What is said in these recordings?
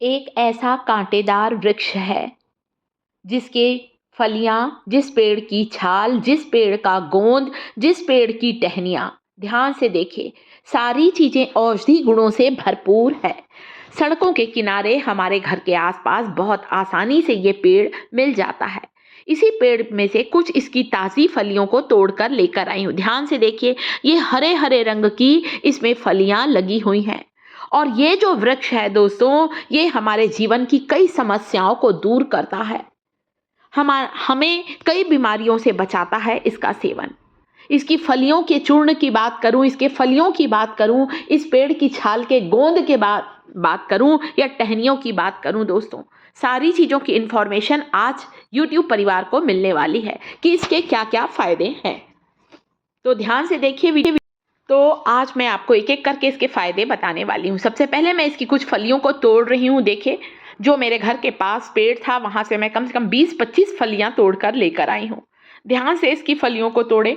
एक ऐसा कांटेदार वृक्ष है जिसके फलियां, जिस पेड़ की छाल, जिस पेड़ का गोंद, जिस पेड़ की टहनियां, ध्यान से देखिए, सारी चीजें औषधि गुणों से भरपूर है। सड़कों के किनारे, हमारे घर के आसपास बहुत आसानी से ये पेड़ मिल जाता है। इसी पेड़ में से कुछ इसकी ताज़ी फलियों को तोड़कर लेकर आई हूँ। ध्यान से देखिए, ये हरे हरे रंग की इसमें फलियां लगी हुई हैं। और ये जो वृक्ष है दोस्तों, ये हमारे जीवन की कई समस्याओं को दूर करता है। हमें कई बीमारियों से बचाता है इसका सेवन। इसकी फलियों के चूर्ण की बात करूं, इसके फलियों की बात करूं, इस पेड़ की छाल के गोंद के बात करूं या टहनियों की बात करूं दोस्तों, सारी चीज़ों की इन्फॉर्मेशन आज YouTube परिवार को मिलने वाली है कि इसके क्या क्या फ़ायदे हैं। तो ध्यान से देखिए वीडियो। तो आज मैं आपको एक एक करके इसके फ़ायदे बताने वाली हूँ। सबसे पहले मैं इसकी कुछ फलियों को तोड़ रही हूँ। देखिए, जो मेरे घर के पास पेड़ था वहाँ से मैं कम 20-25 फलियाँ तोड़कर लेकर आई हूँ। ध्यान से इसकी फलियों को तोड़ें।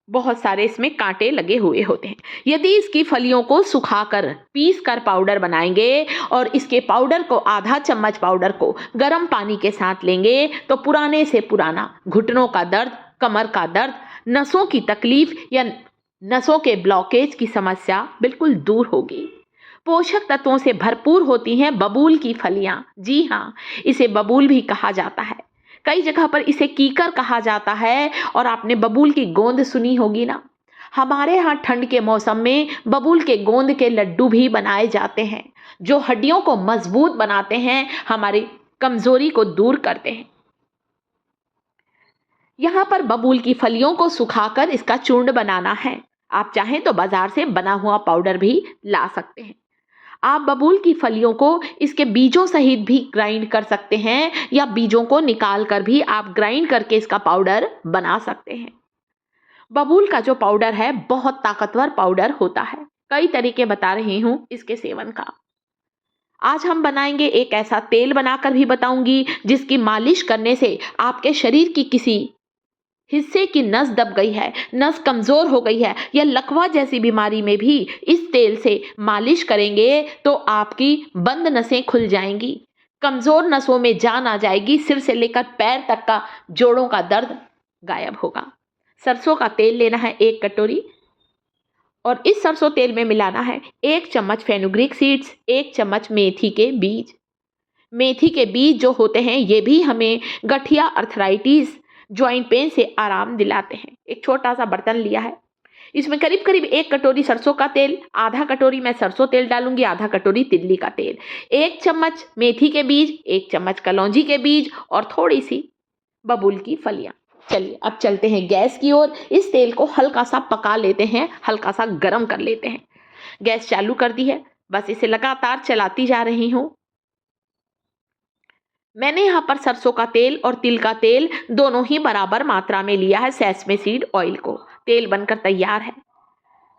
बहुत सारे इसमें कांटे लगे हुए होते हैं। यदि इसकी फलियों को सुखाकर पीस कर पाउडर बनाएंगे और इसके पाउडर को, आधा चम्मच पाउडर को गर्म पानी के साथ लेंगे तो पुराने से पुराना घुटनों का दर्द, कमर का दर्द, नसों की तकलीफ या नसों के ब्लॉकेज की समस्या बिल्कुल दूर होगी। पोषक तत्वों से भरपूर होती हैं बबूल की फलियां। जी हाँ, इसे बबूल भी कहा जाता है। कई जगह पर इसे कीकर कहा जाता है और आपने बबूल की गोंद सुनी होगी ना। हमारे यहाँ ठंड के मौसम में बबूल के गोंद के लड्डू भी बनाए जाते हैं, जो हड्डियों को मजबूत बनाते हैं, हमारी कमजोरी को दूर करते हैं। यहाँ पर बबूल की फलियों को सुखाकर इसका चूर्ण बनाना है। आप चाहें तो बाजार से बना हुआ पाउडर भी ला सकते हैं। आप बबूल की फलियों को इसके बीजों सहित भी ग्राइंड कर सकते हैं या बीजों को निकाल कर भी आप ग्राइंड करके इसका पाउडर बना सकते हैं। बबूल का जो पाउडर है बहुत ताकतवर पाउडर होता है। कई तरीके बता रही हूँ इसके सेवन का। आज हम बनाएंगे एक ऐसा तेल बनाकर भी बताऊंगी जिसकी मालिश करने से आपके शरीर की किसी हिस्से की नस दब गई है, नस कमजोर हो गई है या लकवा जैसी बीमारी में भी इस तेल से मालिश करेंगे तो आपकी बंद नसें खुल जाएंगी, कमजोर नसों में जान आ जाएगी, सिर से लेकर पैर तक का जोड़ों का दर्द गायब होगा। सरसों का तेल लेना है 1 कटोरी और इस सरसों तेल में मिलाना है 1 चम्मच फेनुग्रीक सीड्स, 1 चम्मच मेथी के बीज। मेथी के बीज जो होते हैं ये भी हमें गठिया, अर्थराइटिस, ज्वाइंट पेन से आराम दिलाते हैं। एक छोटा सा बर्तन लिया है, इसमें करीब करीब 1 कटोरी सरसों का तेल, आधा कटोरी मैं सरसों तेल डालूंगी, आधा कटोरी तिल्ली का तेल, 1 चम्मच मेथी के बीज, 1 चम्मच कलौंजी के बीज और थोड़ी सी बबूल की फलियां। चलिए अब चलते हैं गैस की ओर। इस तेल को हल्का सा पका लेते हैं, हल्का सा गर्म कर लेते हैं। गैस चालू कर दी है, बस इसे लगातार चलाती जा रही हूँ। मैंने यहाँ पर सरसों का तेल और तिल का तेल दोनों ही बराबर मात्रा में लिया है, सेसमे सीड ऑयल को। तेल बनकर तैयार है।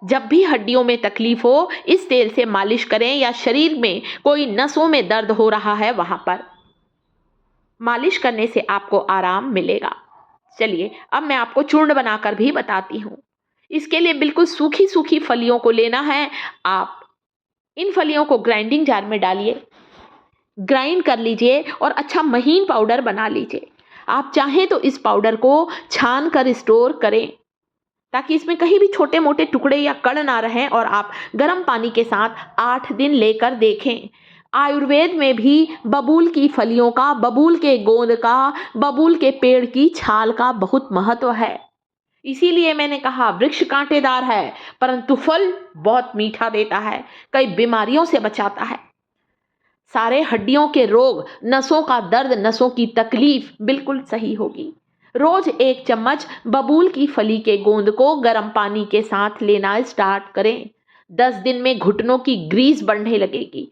जब भी हड्डियों में तकलीफ हो इस तेल से मालिश करें या शरीर में कोई नसों में दर्द हो रहा है वहां पर मालिश करने से आपको आराम मिलेगा। चलिए अब मैं आपको चूर्ण बनाकर भी बताती हूँ। इसके लिए बिल्कुल सूखी सूखी फलियों को लेना है। आप इन फलियों को ग्राइंडिंग जार में डालिए, ग्राइंड कर लीजिए और अच्छा महीन पाउडर बना लीजिए। आप चाहें तो इस पाउडर को छान कर स्टोर करें ताकि इसमें कहीं भी छोटे मोटे टुकड़े या कण ना रहें और आप गर्म पानी के साथ 8 दिन लेकर देखें। आयुर्वेद में भी बबूल की फलियों का, बबूल के गोंद का, बबूल के पेड़ की छाल का बहुत महत्व है। इसीलिए मैंने कहा वृक्ष कांटेदार है परंतु फल बहुत मीठा देता है, कई बीमारियों से बचाता है। सारे हड्डियों के रोग, नसों का दर्द, नसों की तकलीफ बिल्कुल सही होगी। रोज 1 चम्मच बबूल की फली के गोंद को गर्म पानी के साथ लेना स्टार्ट करें। 10 दिन में घुटनों की ग्रीस बढ़ने लगेगी।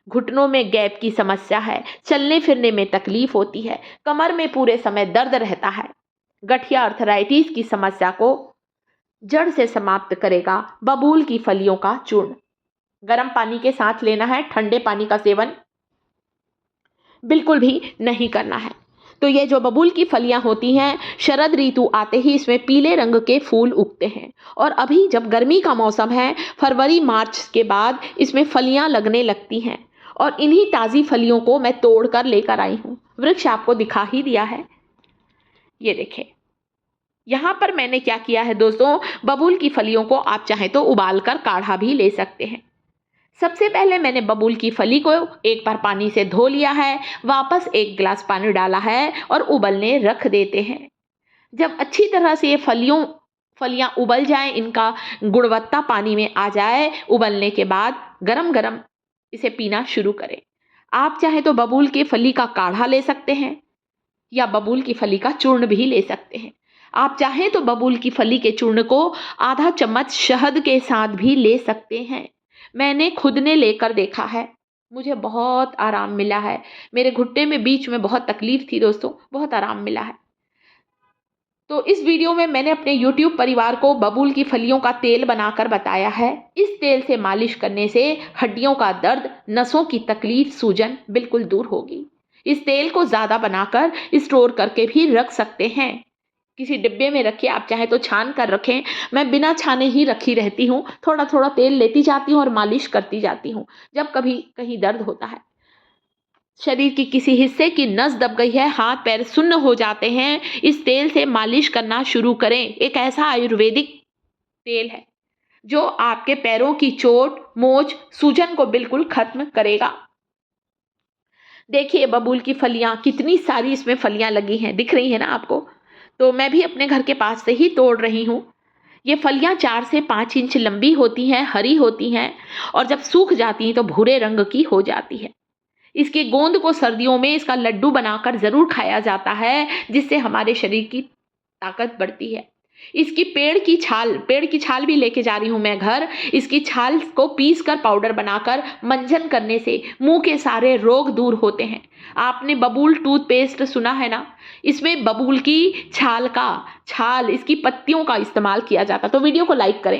घुटनों में गैप की समस्या है, चलने फिरने में तकलीफ होती है, कमर में पूरे समय दर्द रहता है, गठिया, अर्थराइटिस की समस्या को जड़ से समाप्त करेगा बबूल की फलियों का चूर्ण। गर्म पानी के साथ लेना है, ठंडे पानी का सेवन बिल्कुल भी नहीं करना है। तो ये जो बबूल की फलियां होती हैं, शरद ऋतु आते ही इसमें पीले रंग के फूल उगते हैं और अभी जब गर्मी का मौसम है, फरवरी मार्च के बाद इसमें फलियां लगने लगती हैं और इन्हीं ताज़ी फलियों को मैं तोड़कर लेकर आई हूँ। वृक्ष आपको दिखा ही दिया है, ये देखें। यहाँ पर मैंने क्या किया है दोस्तों, बबूल की फलियों को आप चाहें तो उबालकर काढ़ा भी ले सकते हैं। सबसे पहले मैंने बबूल की फली को एक बार पानी से धो लिया है, वापस 1 गिलास पानी डाला है और उबलने रख देते हैं। जब अच्छी तरह से ये फलियां उबल जाएं, इनका गुणवत्ता पानी में आ जाए, उबलने के बाद गरम गरम इसे पीना शुरू करें। आप चाहे तो बबूल के फली का काढ़ा ले सकते हैं या बबूल की फली का चूर्ण भी ले सकते हैं। आप चाहें तो बबूल की फली के चूर्ण को आधा चम्मच शहद के साथ भी ले सकते हैं। मैंने खुद ने लेकर देखा है, मुझे बहुत आराम मिला है। मेरे घुटने में बीच में बहुत तकलीफ थी दोस्तों, बहुत आराम मिला है। तो इस वीडियो में मैंने अपने YouTube परिवार को बबूल की फलियों का तेल बनाकर बताया है। इस तेल से मालिश करने से हड्डियों का दर्द, नसों की तकलीफ, सूजन बिल्कुल दूर होगी। इस तेल को ज़्यादा बनाकर स्टोर करके भी रख सकते हैं। किसी डिब्बे में रखिए, आप चाहे तो छान कर रखें। मैं बिना छाने ही रखी रहती हूँ, थोड़ा थोड़ा तेल लेती जाती हूँ और मालिश करती जाती हूँ जब कभी कहीं दर्द होता है। शरीर की किसी हिस्से की नस दब गई है, हाथ पैर सुन्न हो जाते हैं, इस तेल से मालिश करना शुरू करें। एक ऐसा आयुर्वेदिक तेल है जो आपके पैरों की चोट, मोच, सूजन को बिल्कुल खत्म करेगा। देखिए बबूल की फलियां, कितनी सारी इसमें फलियां लगी हैं, दिख रही है ना आपको। तो मैं भी अपने घर के पास से ही तोड़ रही हूँ। ये फलियां 4 से 5 इंच लंबी होती हैं, हरी होती हैं और जब सूख जाती हैं तो भूरे रंग की हो जाती है। इसकी गोंद को सर्दियों में इसका लड्डू बनाकर ज़रूर खाया जाता है, जिससे हमारे शरीर की ताकत बढ़ती है। इसकी पेड़ की छाल भी लेके जा रही हूँ मैं घर। इसकी छाल को पीस कर पाउडर बनाकर मंजन करने से मुंह के सारे रोग दूर होते हैं। आपने बबूल टूथपेस्ट सुना है ना, इसमें बबूल की छाल इसकी पत्तियों का इस्तेमाल किया जाता। तो वीडियो को लाइक करें।